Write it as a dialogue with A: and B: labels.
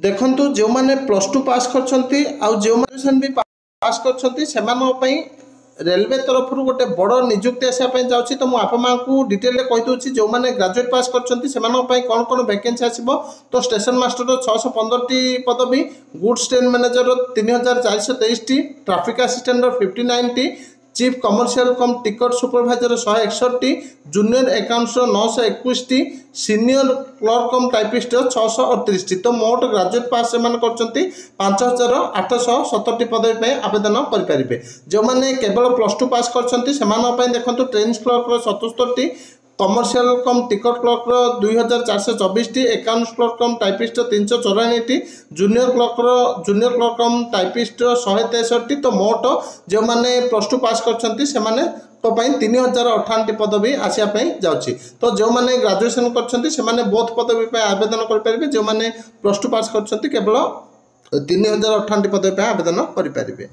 A: देखंतु जो माने प्लस टू पास करछंती आउ जो ग्रेजुएशन भी पास करछंती सेमानक पई रेलवे तरफ गोटे बड़ नियुक्ति आसापी जाऊँगी। तो मुझे आपा को डिटेल कही दूसरी जो मैंने ग्रेजुएट पास कर कौन कौन वैकेंसी आसो। तो स्टेशन मास्टर 615 टी पदवी, goods train manager 3423 T, traffic assistant 59 T, chief commercial कम ticket supervisor 161 T, junior accounts 921 T, senior clerk कम टाइपिस्ट 638 टी। तो मोट ग्रेजुएट पास से 5870 पदवी आवेदन करेंगे। जो मैंने केवल प्लस टू पास कर देखो ट्रेन क्लर्क 77 टी, कमर्शियल कम ticket clerk 2424 T, accounts clerk कम टाइपिस्ट 394 टी, जूनियर क्लर्क कम टाइपिस्ट 163 टी। तो मोट जो मैंने प्लस टू पास कर 3058 पदवी आसापी जाऊँगी। तो जो मैंने ग्रेजुएशन कर बोथ पदवी आवेदन करेंगे। जो मैंने प्लस टू पास कर केवल 3058 पदवी आवेदन करेंगे।